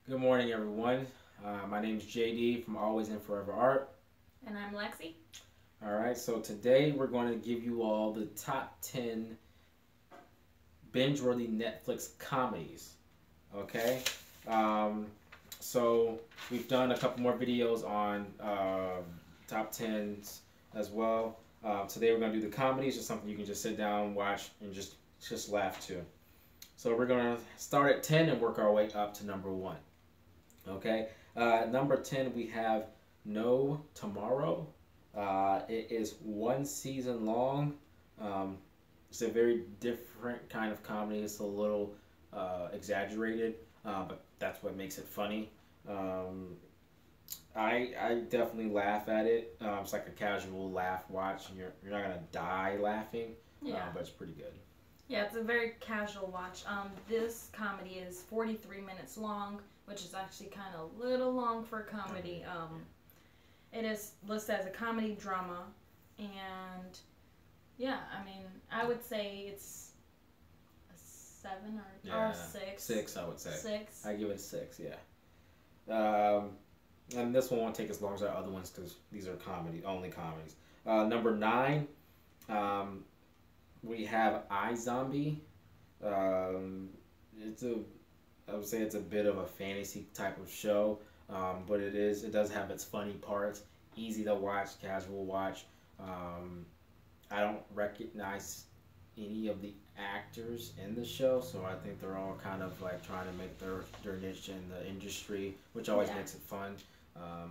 Good morning, everyone. My name is JD from Always and Forever Art. And I'm Lexi. All right, so today we're going to give you all the top 10 binge-worthy Netflix comedies. Okay? Um, so we've done a couple more videos on top 10s as well. Today we're going to do the comedies, just something you can just sit down, watch, and just laugh to. So we're going to start at 10 and work our way up to number 1. Okay, number 10 we have No Tomorrow. It is one season long. It's a very different kind of comedy. It's a little exaggerated, but that's what makes it funny. I definitely laugh at it. It's like a casual laugh watch, and you're not gonna die laughing. Yeah. But it's pretty good. Yeah, it's a very casual watch. This comedy is 43 minutes long, which is actually kind of a little long for a comedy. It is listed as a comedy drama, and yeah, I mean, I would say it's a 7 or 6. 6, I would say. 6. I give it a 6. Yeah. And this one won't take as long as our other ones because these are only comedies. Number 9, we have iZombie. I would say it's a bit of a fantasy type of show, but it does have its funny parts. Easy to watch, casual watch. I don't recognize any of the actors in the show, so I think they're all kind of like trying to make their niche in the industry, which always makes it fun.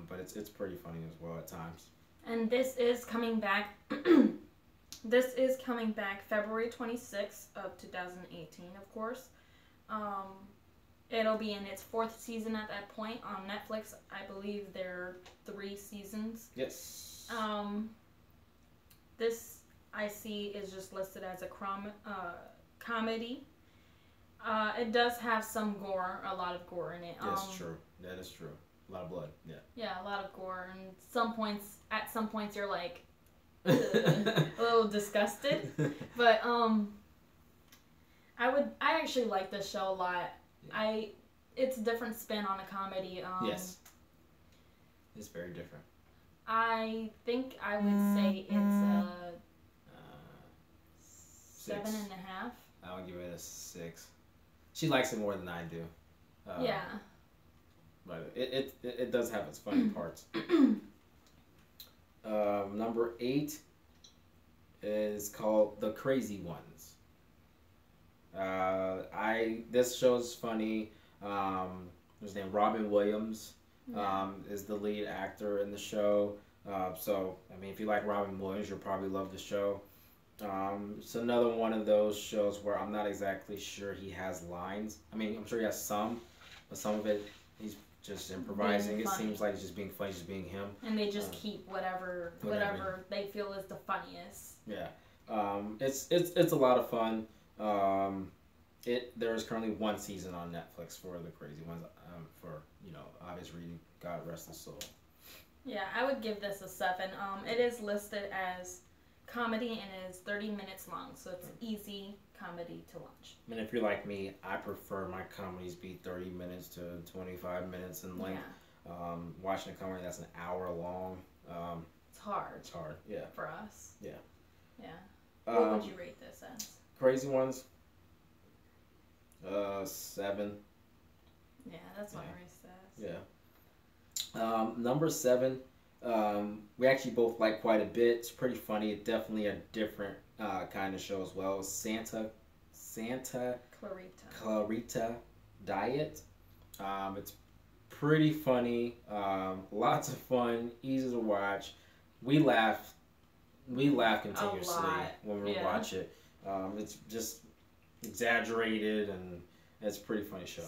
But it's pretty funny as well at times. And this is coming back. This is coming back February 26th of 2018, of course. It'll be in its 4th season at that point on Netflix. I believe there are 3 seasons. Yes. This I see is just listed as a comedy. It does have some gore, a lot of gore in it. That's true. That is true. A lot of blood. Yeah. Yeah, a lot of gore, and at some points you're like a little disgusted. But I actually like this show a lot. Yeah. It's a different spin on a comedy. Yes. It's very different. I think I would say it's a 7.5. I would give it a 6. She likes it more than I do. Yeah. But it does have its funny parts. Number 8 is called The Crazy Ones. This show's funny. His name Robin Williams is the lead actor in the show. So I mean, if you like Robin Williams, you'll probably love the show. It's another one of those shows where I'm not exactly sure he has lines. I mean, I'm sure he has some, but some of it he's just improvising. It seems like he's just being funny, just being him. And they just keep whatever they feel is the funniest. Yeah. It's a lot of fun. There is currently 1 season on Netflix for The Crazy Ones. For obvious reason, God rest his soul. Yeah, I would give this a 7. It is listed as comedy and it is 30 minutes long, so it's easy comedy to watch. And if you're like me, I prefer my comedies be 30 minutes to 25 minutes in length. Yeah. Watching a comedy that's an hour long, it's hard. It's hard, yeah. For us. Yeah. Yeah. What would you rate this as? Crazy Ones, 7. Yeah, that's what I says. Yeah. Number 7, we actually both like quite a bit. It's pretty funny. It's definitely a different kind of show as well. Santa Clarita Diet. It's pretty funny. Lots of fun. Easy to watch. We laugh continuously when we watch it. It's just exaggerated and it's a pretty funny show.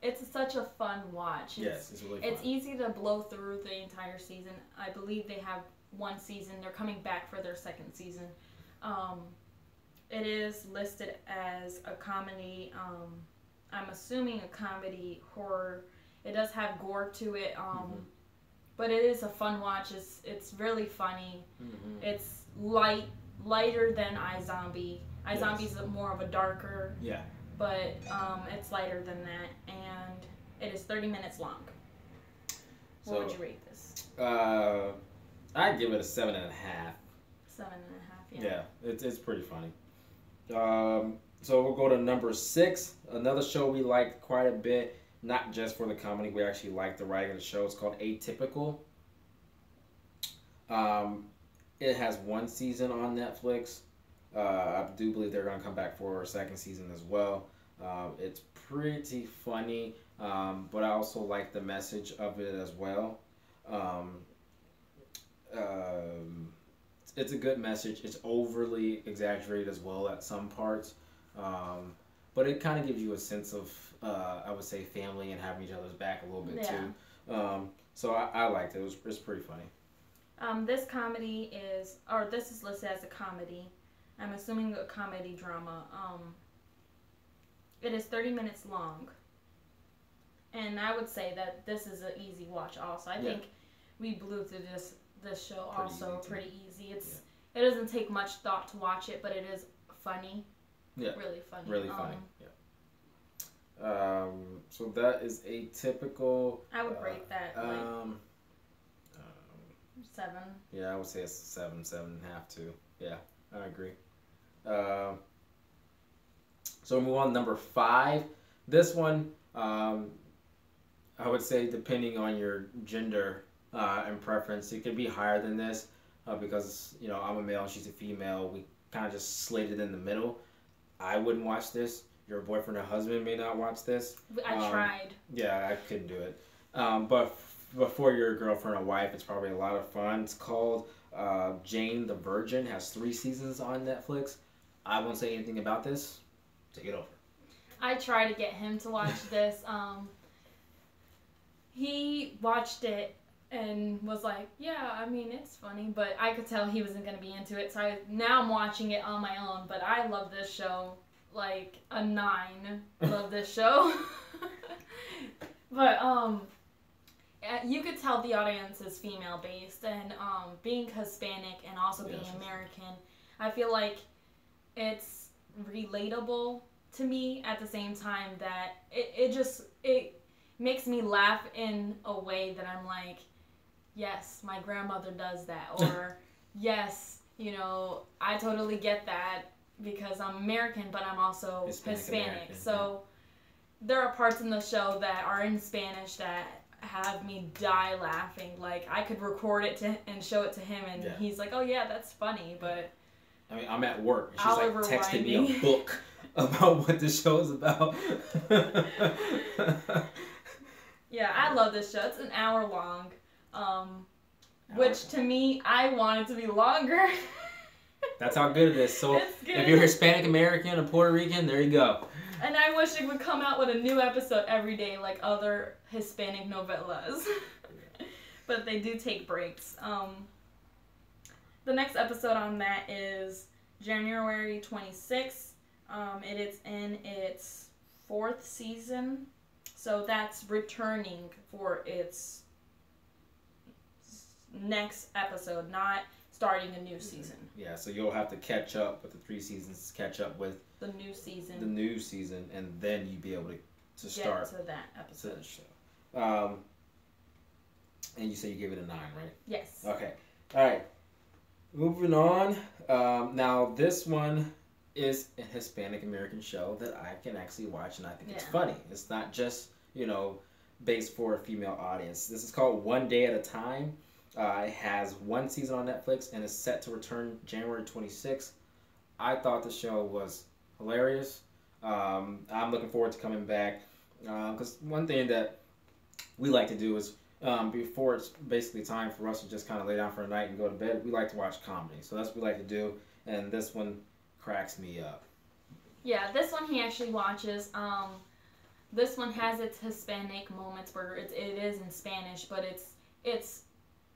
It's such a fun watch. Yes, it's really fun. It's easy to blow through the entire season. I believe they have 1 season. They're coming back for their 2nd season. It is listed as a comedy. I'm assuming a comedy horror. It does have gore to it. But it is a fun watch. It's really funny. It's lighter than iZombie. iZombie is more of a darker. Yeah. But it's lighter than that, and It is 30 minutes long. What would you rate this? I'd give it a 7.5. 7.5. Yeah. Yeah, it's pretty funny. So we'll go to number 6. Another show we liked quite a bit, not just for the comedy. We actually liked the writing of the show. It's called Atypical. It has 1 season on Netflix. I do believe they're going to come back for a 2nd season as well. It's pretty funny, but I also like the message of it as well. It's a good message. It's overly exaggerated as well at some parts, but it kind of gives you a sense of, I would say, family and having each other's back a little bit too. So I liked it. It's pretty funny. This comedy is, or this is listed as a comedy. I'm assuming a comedy drama. It is 30 minutes long. And I would say that this is an easy watch also. I think we blew through this show pretty easy. It doesn't take much thought to watch it, but it is funny. Yeah. Really funny. Really funny. Yeah. So that is Atypical. I would rate that 7. Yeah, I would say it's 7, 7.5 too. Yeah, I agree. So we move on to number 5. This one, I would say, depending on your gender and preference, it could be higher than this because I'm a male and she's a female. We kind of just slid it in the middle. I wouldn't watch this. Your boyfriend or husband may not watch this. I tried. Yeah, I couldn't do it. But for your girlfriend or wife, it's probably a lot of fun. It's called Jane the Virgin. Has 3 seasons on Netflix. I won't say anything about this. Take it over. I tried to get him to watch this. He watched it and was like, yeah, I mean, it's funny, but I could tell he wasn't going to be into it. So now I'm watching it on my own, but I love this show. Like a 9. Love this show. But, you could tell the audience is female based, and being Hispanic and also being American, I feel like it's relatable to me at the same time that it makes me laugh in a way that I'm like, yes, my grandmother does that, or yes, I totally get that because I'm American, but I'm also Hispanic. So there are parts in the show that are in Spanish that have me die laughing. Like, I could record it and show it to him, and he's like, oh yeah, that's funny, but I mean, I'm at work and she's like texting me a book about what the show is about. Yeah, I love this show. It's an hour long, which to me, I want it to be longer. That's how good it is. So if you're Hispanic American or Puerto Rican, there you go. And I wish it would come out with a new episode every day like other Hispanic novellas. But they do take breaks. The next episode on that is January 26th. It is in its 4th season. So that's returning for its next episode, not starting a new season. Yeah, so you'll have to catch up with the 3 seasons, catch up with the new season, and then you'd be able to start to that episode. To the show. And you said you gave it a 9, right? Yes. Okay. All right. Moving on. Now this one is a Hispanic American show that I can actually watch, and I think it's funny. It's not just based for a female audience. This is called One Day at a Time. It has 1 season on Netflix and is set to return January 26th. I thought the show was hilarious. I'm looking forward to coming back because one thing that we like to do is before it's basically time for us to just kind of lay down for a night and go to bed, we like to watch comedy. So that's what we like to do, and this one cracks me up. Yeah, this one he actually watches. This one has its Hispanic moments where it is in Spanish, but it's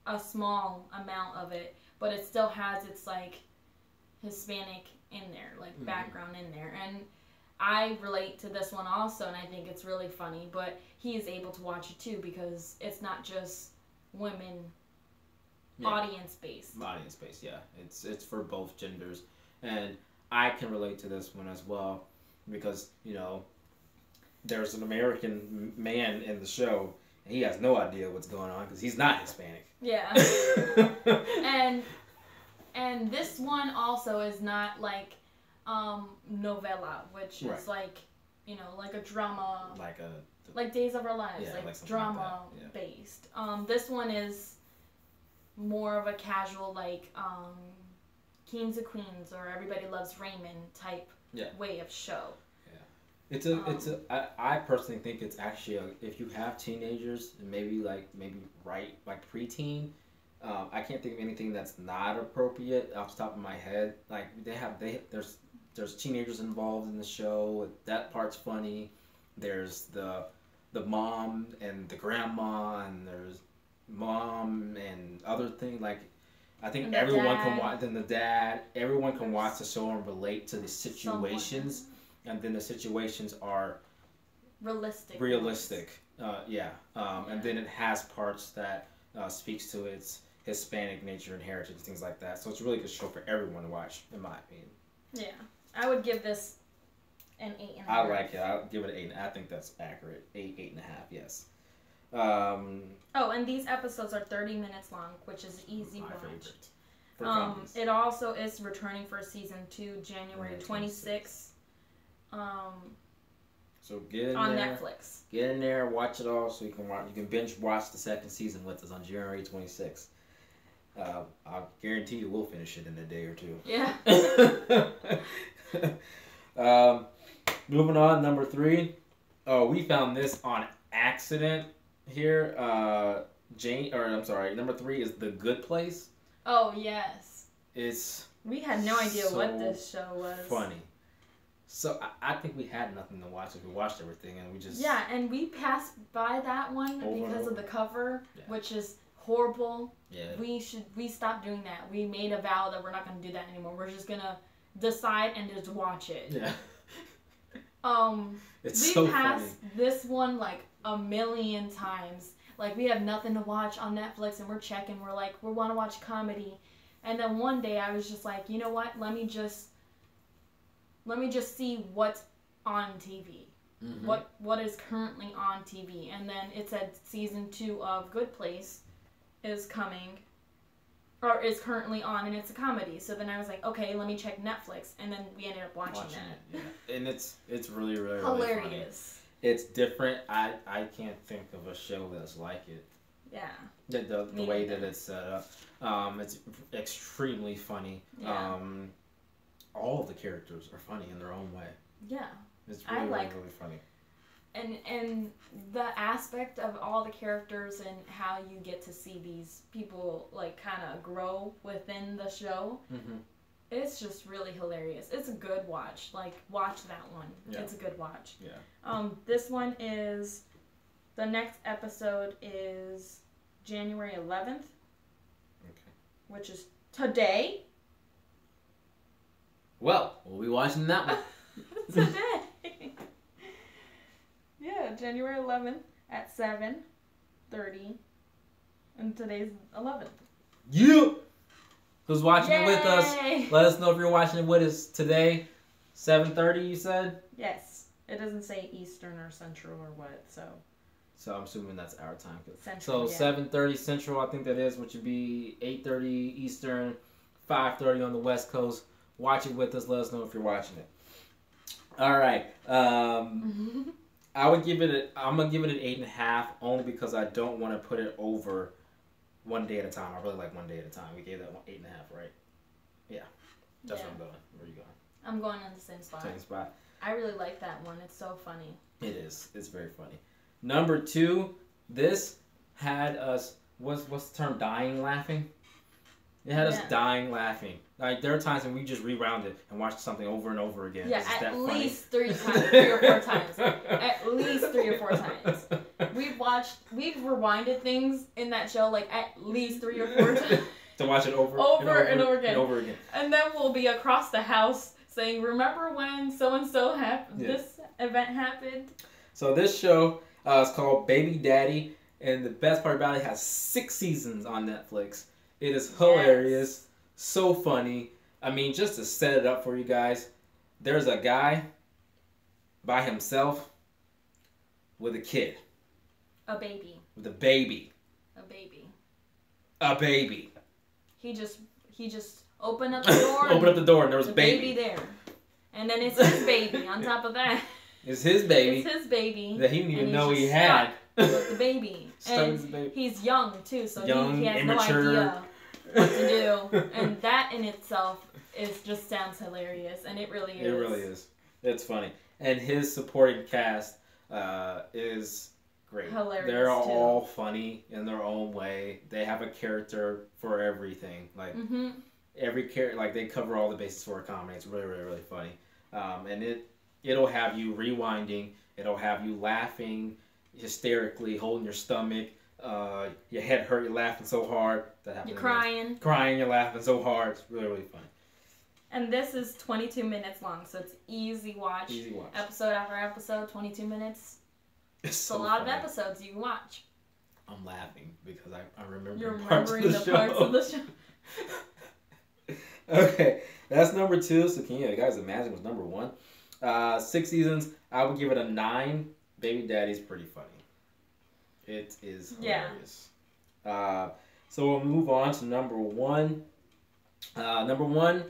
a small amount of it, but it still has its like Hispanic in there, like background in there, and I relate to this one also, and I think it's really funny, but he is able to watch it too because it's not just women audience based. Audience based, yeah. It's for both genders, and I can relate to this one as well because there's an American man in the show, and he has no idea what's going on because he's not Hispanic. Yeah. and this one also is not like novella, which is like, you know, like a drama, like Days of Our Lives, like drama based. This one is more of a casual, like Kings of Queens or Everybody Loves Raymond type way of show. I personally think it's actually if you have teenagers and maybe preteen, I can't think of anything that's not appropriate off the top of my head. Like there's teenagers involved in the show. That part's funny. There's the mom and the grandma, and there's mom and other things like. I think everyone can watch. Then the dad, everyone can watch the show and relate to the situations. And then the situations are realistic. And then it has parts that speaks to its Hispanic nature and heritage and things like that. So it's a really good show for everyone to watch, in my opinion. Yeah, I would give this an 8.5. I like it. I'll give it an 8. I think that's accurate. 8.5. Yes. And these episodes are 30 minutes long, which is easy watch. It also is returning for season 2, January 26th. So get in on there, Netflix. Get in there, watch it all, so you can binge watch the second season with us on January 26th. I guarantee you we'll finish it in a day or two. Yeah. Moving on, number 3. Oh, we found this on accident here. Number 3 is The Good Place. Oh yes. We had no idea what this show was. Funny. So I think we had nothing to watch. We watched everything and we just... Yeah, and we passed by that one because of the cover, which is horrible. Yeah. We stopped doing that. We made a vow that we're not going to do that anymore. We're just going to decide and just watch it. Yeah. We passed this one like a million times. Like we have nothing to watch on Netflix and we're checking. We're like, we want to watch comedy. And then one day I was just like, you know what? Let me just see what's on TV. Mm-hmm. What is currently on TV. And then it said season 2 of Good Place is coming, or is currently on, and it's a comedy. So then I was like, okay, let me check Netflix. And then we ended up watching that. Yeah. And it's really, really, hilarious. Really funny. It's different. I can't think of a show that's like it. Yeah. The way that it's set up. It's extremely funny. Yeah. All of the characters are funny in their own way. Yeah. It's really, really funny. And the aspect of all the characters and how you get to see these people like kind of grow within the show, it's just really hilarious. It's a good watch. Like, watch that one. Yeah. It's a good watch. Yeah. This one is, the next episode is January 11th. Okay. Which is today. Well, we'll be watching that one. Today. Yeah, January 11th at 7:30. And today's 11th. Yeah! Who's watching it with us? Let us know if you're watching it with us today. 7:30, you said? Yes. It doesn't say Eastern or Central or what, so I'm assuming that's our time. Central, so 7:30 Central, I think that is, which would be 8:30 Eastern, 5:30 on the West Coast. Watch it with us. Let us know if you're watching it. All right. I'm gonna give it an 8.5 only because I don't want to put it over One Day at a Time. I really like One Day at a Time. We gave that one 8.5, right? Yeah. That's where I'm going. Where are you going? I'm going in the same spot. Same spot. I really like that one. It's so funny. It is. It's very funny. Number 2, this had us, what's the term, dying laughing? It had us dying laughing. Like, there are times when we just rewound it and watched something over and over again. Yeah, at least 3 times, 3 or 4 times. At least 3 or 4 times. We've rewinded things in that show like at least 3 or 4 times. To watch it over and over again. again. And then we'll be across the house saying, remember when so-and-so happened, this event happened? So this show is called Baby Daddy, and the best part about it has 6 seasons on Netflix. It is hilarious, so funny. I mean, just to set it up for you guys, there's a guy by himself with a kid. A baby. With a baby. A baby. A baby. He just opened up the door. Opened up the door and there was a baby there. And then it's his baby on top of that. It's his baby. It's his baby. That he didn't even know he had. With the baby. And the baby. He's young too, so young, he has immature. no idea what to do. And that in itself just sounds hilarious, and it really is. It really is. It's funny. And his supporting cast is great. Hilarious. They're all funny in their own way. They have a character for everything. Like every character, like they cover all the bases for a comedy. It's really, really, really funny. And it'll have you rewinding. It'll have you laughing hysterically, holding your stomach. Your head hurt. You're laughing so hard. That happens. You're crying. Crying. You're laughing so hard. It's really, really funny. And this is 22 minutes long, so it's easy watch. Easy watch. Episode after episode, 22 minutes. It's so a lot of episodes you can watch. I'm laughing because I remember You're parts remembering of the parts of the show. Okay, that's number 2. So can you guys imagine what's number 1? 6 seasons. I would give it a 9. Baby Daddy's pretty funny. It is hilarious. Yeah. So we'll move on to number 1. Number 1.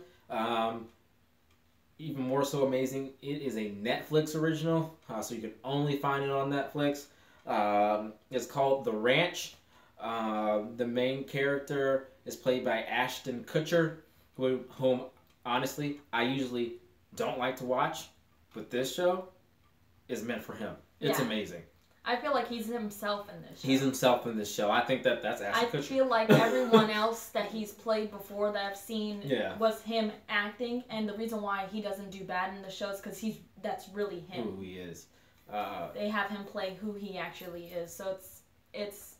Even more so amazing, it is a Netflix original, so you can only find it on Netflix. It's called The Ranch. The main character is played by Ashton Kutcher, whom honestly I usually don't like to watch, but this show is meant for him. It's amazing. I feel like he's himself in this show. He's himself in this show. I think that's Ashton Kutcher. I feel like everyone else that he's played before that I've seen was him acting, and the reason why he doesn't do bad in the show is because that's really him. Who he is. They have him play who he actually is, so it's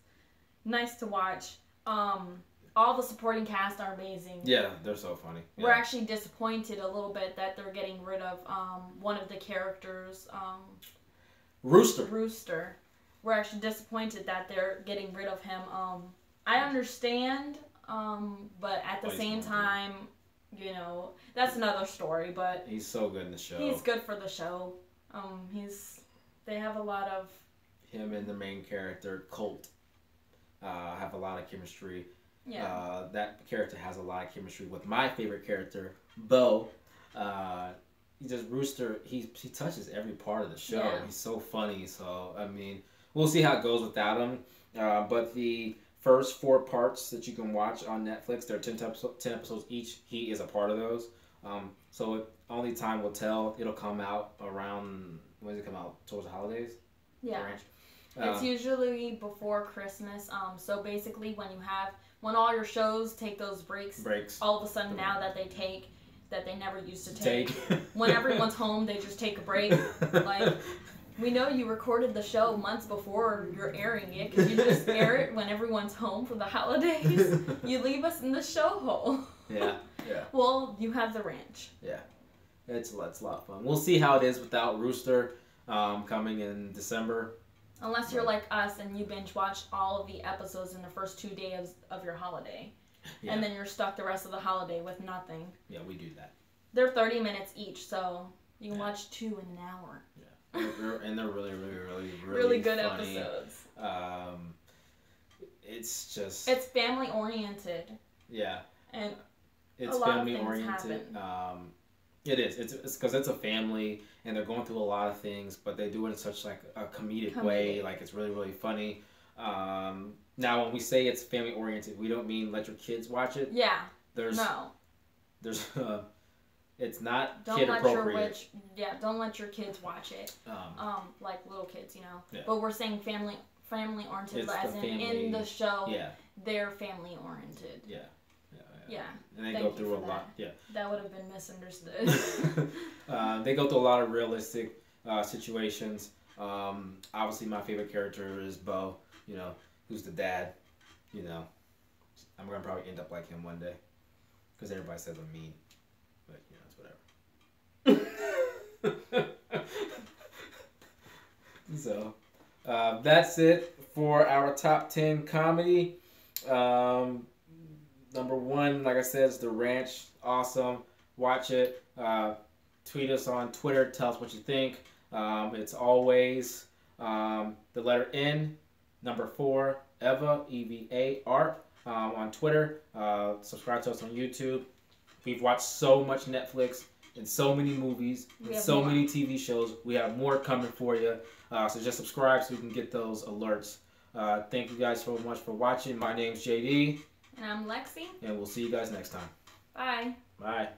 nice to watch. All the supporting cast are amazing. Yeah, they're so funny. Yeah. We're actually disappointed a little bit that they're getting rid of one of the characters. Rooster. We're actually disappointed that they're getting rid of him. I understand, but at the same time, you know, that's another story. But he's so good in the show. He's good for the show. They have a lot of him and the main character Colt have a lot of chemistry. Yeah. That character has a lot of chemistry with my favorite character, Bo. Rooster, he touches every part of the show. Yeah. He's so funny. So, I mean, we'll see how it goes without him. But the first 4 parts that you can watch on Netflix, there are 10 episodes each. He is a part of those. So only time will tell. It'll come out around, when does it come out? Towards the holidays? Yeah. It's usually before Christmas. So basically when all your shows take those breaks. All of a sudden now that they never used to take. When everyone's home, they just take a break. Like, we know you recorded the show months before you're airing it. Could you just air it when everyone's home for the holidays? You leave us in the show hole. Yeah. Well, you have The Ranch. Yeah. It's a lot of fun. We'll see how it is without Rooster coming in December. Unless you're like us and you binge watch all of the episodes in the first 2 days of your holiday. Yeah. And then you're stuck the rest of the holiday with nothing. Yeah, we do that. They're 30 minutes each, so you can watch 2 in an hour. Yeah. And they're really, really, really, really good funny. episodes. It's family oriented. Yeah. And it's family oriented. It is. It's because it's a family and they're going through a lot of things, but they do it in such like a comedic way. Like, it's really, really funny. Now, when we say it's family oriented, we don't mean let your kids watch it. Yeah. There's it's not don't kid let appropriate. Don't let your kids watch it. Like little kids, you know. Yeah. But we're saying family oriented, as in the show. Yeah. They're family oriented. Yeah. Yeah. And they go through a lot. Yeah. That would have been misunderstood. They go through a lot of realistic situations. Obviously, my favorite character is Bo. You know, who's the dad. You know, I'm gonna probably end up like him one day, because everybody says I'm mean. But you know, it's whatever. So that's it for our top 10 comedy. Number 1, like I said, is The Ranch. Awesome. Watch it. Tweet us on Twitter. Tell us what you think. It's always The letter N, number 4, Eva, EVA, art, on Twitter. Subscribe to us on YouTube. We've watched so much Netflix and so many movies and so many TV shows. We have more coming for you. So just subscribe so you can get those alerts. Thank you guys so much for watching. My name's JD. And I'm Lexi. And we'll see you guys next time. Bye. Bye.